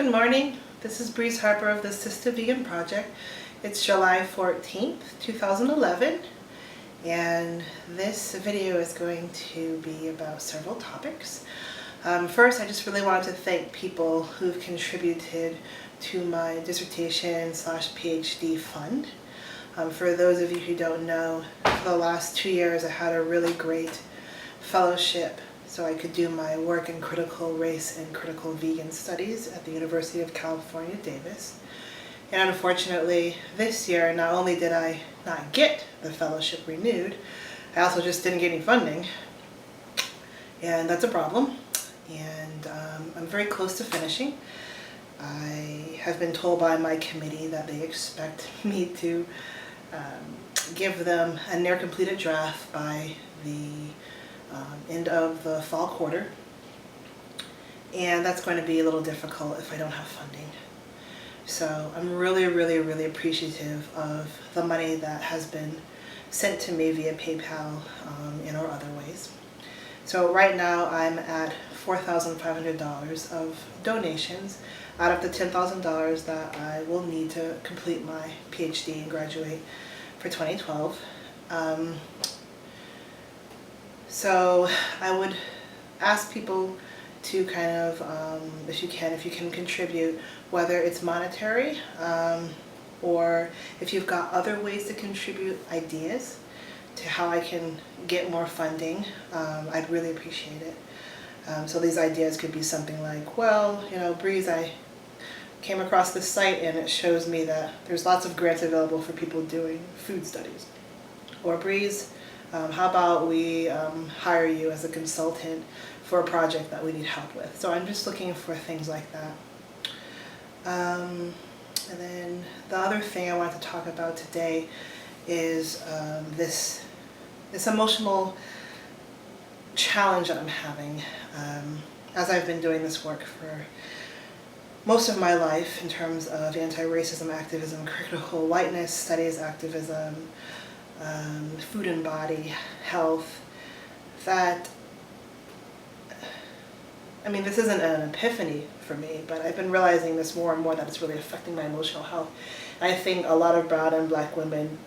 Good morning. This is Breeze Harper of the Sistah Vegan Project. It's July 14th, 2011, and this video is going to be about several topics. First, I just really wanted to thank people who've contributed to my dissertation / PhD fund. For those of you who don't know, for the last 2 years I had a really great fellowship so I could do my work in critical race and critical vegan studies at the University of California, Davis. And unfortunately, this year, not only did I not get the fellowship renewed, I also just didn't get any funding. And that's a problem. And I'm very close to finishing. I have been told by my committee that they expect me to give them a near completed draft by the end of the fall quarter, and that's going to be a little difficult if I don't have funding. So I'm really appreciative of the money that has been sent to me via PayPal and or other ways. So right now I'm at $4,500 of donations out of the $10,000 that I will need to complete my PhD and graduate for 2012. So I would ask people to kind of, if you can contribute, whether it's monetary or if you've got other ways to contribute ideas to how I can get more funding, I'd really appreciate it. So these ideas could be something like, well, you know, Breeze, I came across this site and it shows me that there's lots of grants available for people doing food studies. Or Breeze, how about we hire you as a consultant for a project that we need help with? So I'm just looking for things like that. And then the other thing I want to talk about today is this emotional challenge that I'm having as I've been doing this work for most of my life in terms of anti-racism activism, critical whiteness studies activism, food and body health, that, I mean, this isn't an epiphany for me, but I've been realizing this more and more that it's really affecting my emotional health. I think a lot of brown and black women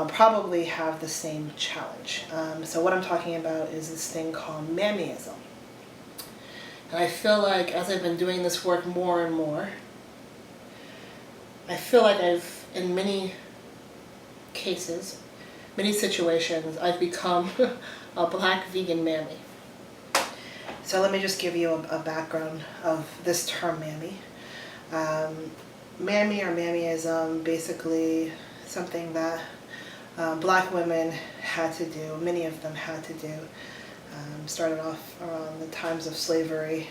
probably have the same challenge. So what I'm talking about is this thing called Mammy-ism. And I feel like as I've been doing this work more and more, I feel like I've, in many cases, many situations, I've become a black vegan mammy. So let me just give you a background of this term mammy. Mammy or mammyism, basically something that black women had to do, many of them had to do. Started off around the times of slavery,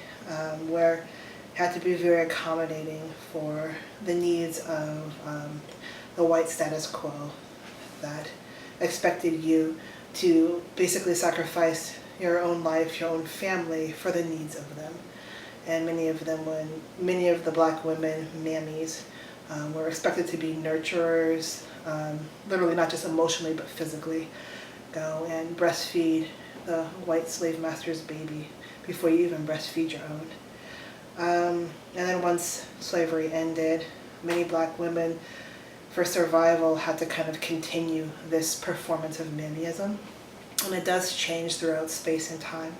where had to be very accommodating for the needs of the white status quo that expected you to basically sacrifice your own life, your own family for the needs of them. And many of the black women, mammies, were expected to be nurturers, literally not just emotionally but physically. Go and breastfeed the white slave master's baby before you even breastfeed your own. And then once slavery ended, many black women, for survival, had to kind of continue this performance of mammyism. And it does change throughout space and time.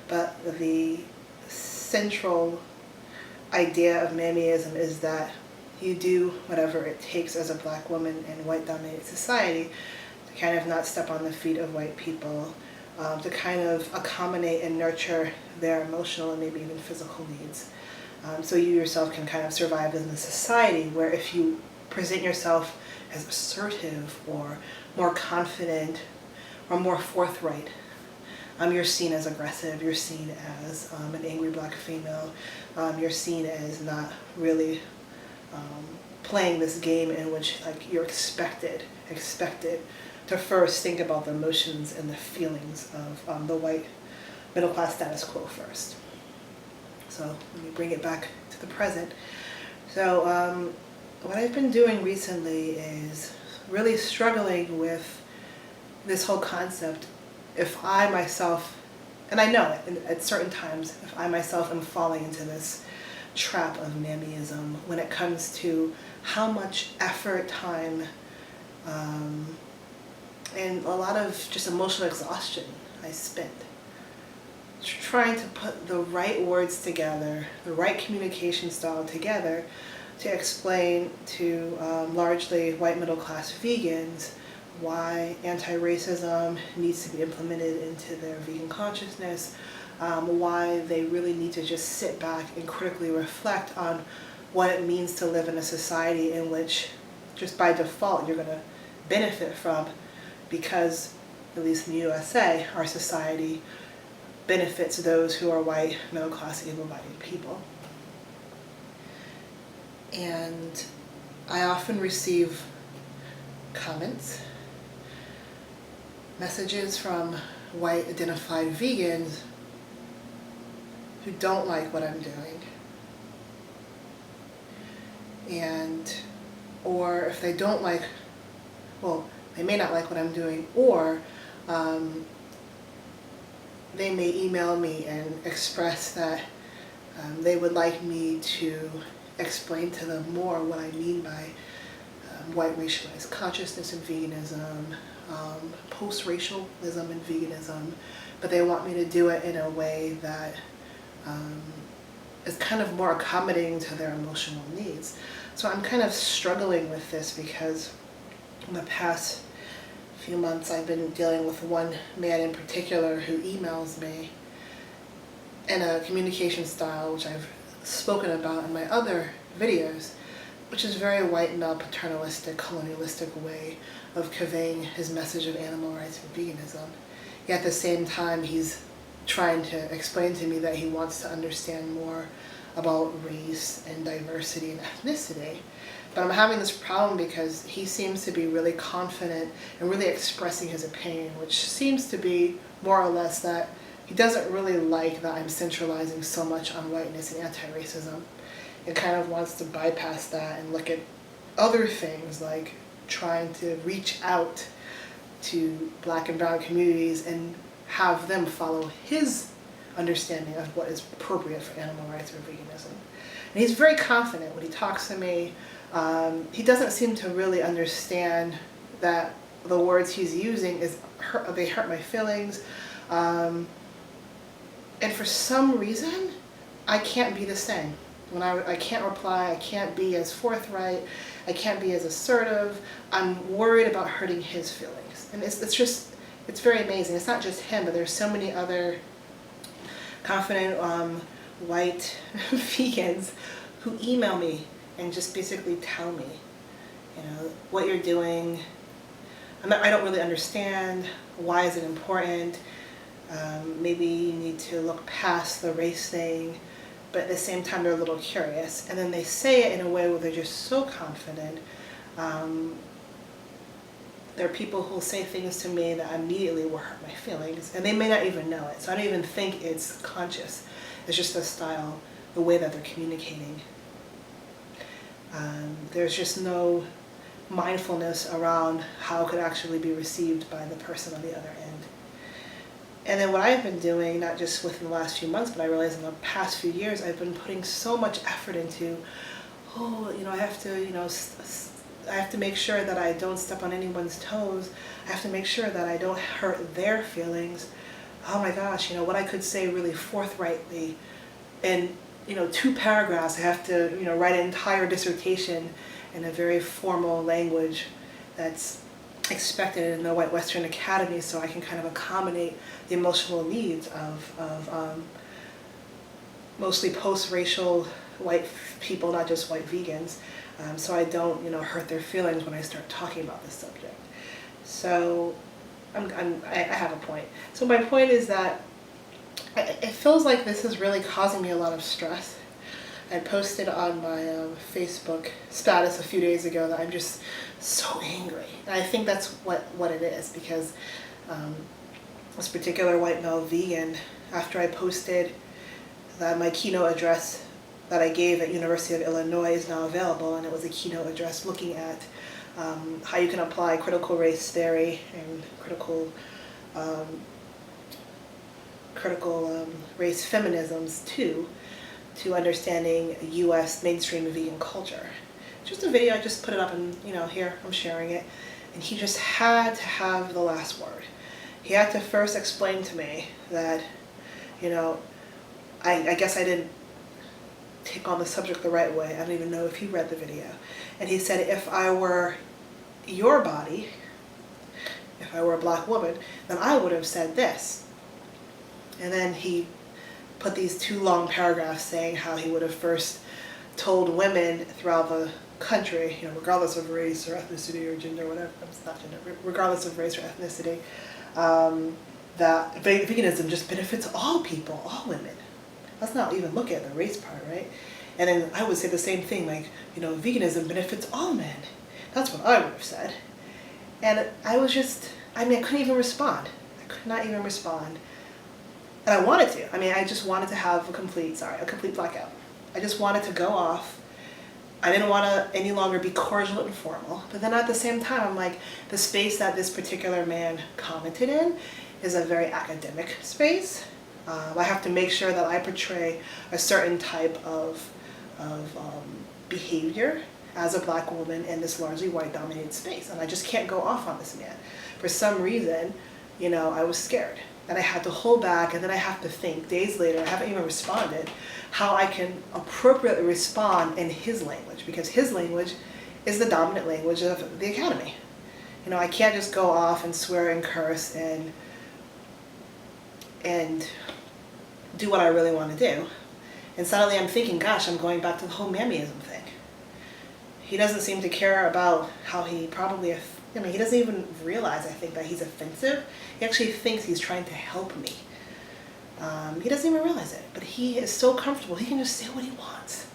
But the central idea of mammyism is that you do whatever it takes as a black woman in white-dominated society to kind of not step on the feet of white people, to kind of accommodate and nurture their emotional and maybe even physical needs. So you yourself can kind of survive in a society where if you present yourself as assertive or more confident or more forthright, you're seen as aggressive, you're seen as an angry black female, you're seen as not really playing this game in which like you're expected to first think about the emotions and the feelings of the white middle class status quo first. So let me bring it back to the present. So what I've been doing recently is really struggling with this whole concept. If I myself, and I know it at certain times, if I myself am falling into this trap of Mammy-ism when it comes to how much effort, time, and a lot of just emotional exhaustion I spent trying to put the right words together, the right communication style together to explain to largely white middle class vegans why anti-racism needs to be implemented into their vegan consciousness, why they really need to just sit back and critically reflect on what it means to live in a society in which just by default you're going to benefit from, because at least in the USA, our society benefits those who are white, middle class, able-bodied people. And I often receive comments, messages from white identified vegans who don't like what I'm doing. And, or if they don't like, well, they may not like what I'm doing, or they may email me and express that they would like me to explain to them more what I mean by white racialized consciousness and veganism, post-racialism and veganism, but they want me to do it in a way that is kind of more accommodating to their emotional needs. So I'm kind of struggling with this because in the past few months I've been dealing with one man in particular who emails me in a communication style which I've spoken about in my other videos, which is very white male paternalistic, colonialistic way of conveying his message of animal rights and veganism. Yet at the same time he's trying to explain to me that he wants to understand more about race and diversity and ethnicity. But I'm having this problem because he seems to be really confident and really expressing his opinion, which seems to be more or less that he doesn't really like that I'm centralizing so much on whiteness and anti-racism. It kind of wants to bypass that and look at other things like trying to reach out to Black and brown communities and have them follow his understanding of what is appropriate for animal rights or veganism. And he's very confident when he talks to me. He doesn't seem to really understand that the words he's using they hurt my feelings. And for some reason, I can't be the same. When I can't reply, I can't be as forthright, I can't be as assertive. I'm worried about hurting his feelings. And it's very amazing. It's not just him, but there's so many other confident white vegans who email me and just basically tell me, what you're doing, I don't really understand, why is it important, maybe you need to look past the race thing, but at the same time they're a little curious. And then they say it in a way where they're just so confident. There are people who will say things to me that immediately will hurt my feelings, and they may not even know it. So I don't even think it's conscious. It's just the style, the way that they're communicating. There's just no mindfulness around how it could actually be received by the person on the other end. And then what I've been doing, not just within the last few months, but I realize in the past few years, I've been putting so much effort into, I have to make sure that I don't step on anyone's toes. I have to make sure that I don't hurt their feelings. Oh my gosh, what I could say really forthrightly in 2 paragraphs. I have to write an entire dissertation in a very formal language that's expected in the white Western Academy, so I can kind of accommodate the emotional needs of mostly post-racial white people, not just white vegans, so I don't hurt their feelings when I start talking about this subject. So I have a point. So my point is that it feels like this is really causing me a lot of stress. I posted on my Facebook status a few days ago that I'm just so angry. And I think that's what it is, because this particular white male vegan, after I posted that my keynote address that I gave at University of Illinois is now available, and it was a keynote address looking at how you can apply critical race theory and critical race feminisms to to understanding US mainstream vegan culture. Just a video, I just put it up and, here, I'm sharing it. And he just had to have the last word. He had to first explain to me that, I guess I didn't take on the subject the right way. I don't even know if he read the video. And he said, if I were your body, if I were a black woman, then I would have said this. And then he put these 2 long paragraphs saying how he would have first told women throughout the country, regardless of race or ethnicity or gender, whatever, it's not gender, regardless of race or ethnicity, that veganism just benefits all people, all women. Let's not even look at the race part, right? And then I would say the same thing, like, veganism benefits all men. That's what I would have said. And I was just, I couldn't even respond. I could not even respond. And I wanted to. I just wanted to have a complete blackout. I just wanted to go off. I didn't want to any longer be cordial and formal. But then at the same time, I'm like, the space that this particular man commented in is a very academic space. I have to make sure that I portray a certain type of behavior as a black woman in this largely white-dominated space. And I just can't go off on this man. For some reason, I was scared. And I had to hold back, and then I have to think, days later, I haven't even responded, how I can appropriately respond in his language, because his language is the dominant language of the academy. I can't just go off and swear and curse and do what I really want to do. And suddenly I'm thinking, gosh, I'm going back to the whole Mammy-ism thing. He doesn't seem to care about how he probably, he doesn't even realize, I think, that he's offensive. He actually thinks he's trying to help me. He doesn't even realize it, but he is so comfortable. He can just say what he wants.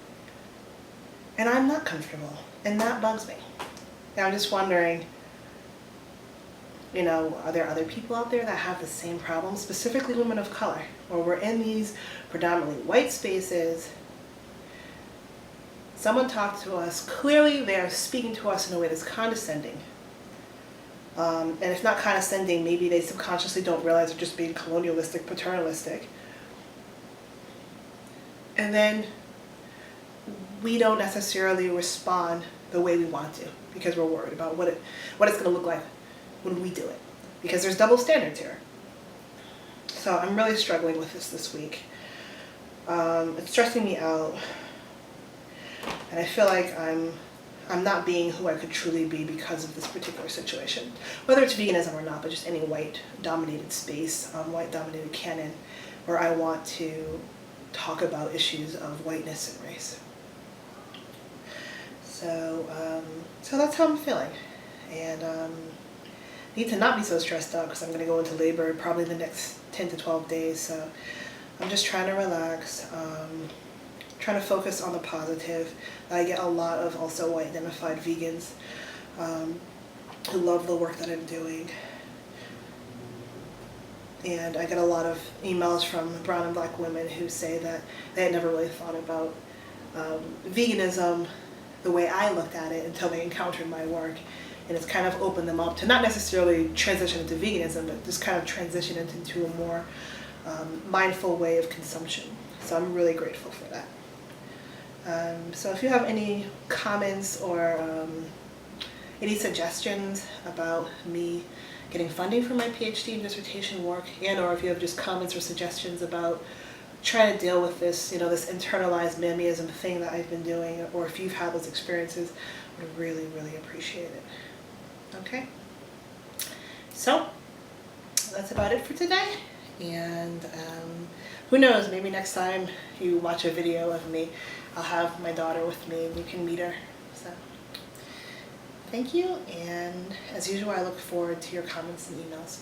And I'm not comfortable, and that bugs me. And I'm just wondering, are there other people out there that have the same problem, specifically women of color, where we're in these predominantly white spaces? Someone talked to us, clearly they are speaking to us in a way that's condescending. And if not condescending, maybe they subconsciously don't realize they're just being colonialistic, paternalistic. And then we don't necessarily respond the way we want to, because we're worried about what it's going to look like when we do it. Because there's double standards here. So I'm really struggling with this week. It's stressing me out. And I feel like I'm not being who I could truly be because of this particular situation. Whether it's veganism or not, but just any white-dominated space, white-dominated canon, where I want to talk about issues of whiteness and race. So that's how I'm feeling. And need to not be so stressed out because I'm going to go into labor probably the next 10 to 12 days. So I'm just trying to relax. Trying to focus on the positive. I get a lot of also white identified vegans who love the work that I'm doing. And I get a lot of emails from brown and black women who say that they had never really thought about veganism the way I looked at it until they encountered my work. And it's kind of opened them up to not necessarily transition into veganism, but just kind of transition it into a more mindful way of consumption. So I'm really grateful for that. So if you have any comments or any suggestions about me getting funding for my PhD and dissertation work, or if you have just comments or suggestions about trying to deal with this, this internalized Mammy-ism thing that I've been doing, or if you've had those experiences, I would really, really appreciate it. Okay? So, that's about it for today. And who knows, maybe next time you watch a video of me, I'll have my daughter with me and you can meet her. So, thank you, and as usual, I look forward to your comments and emails.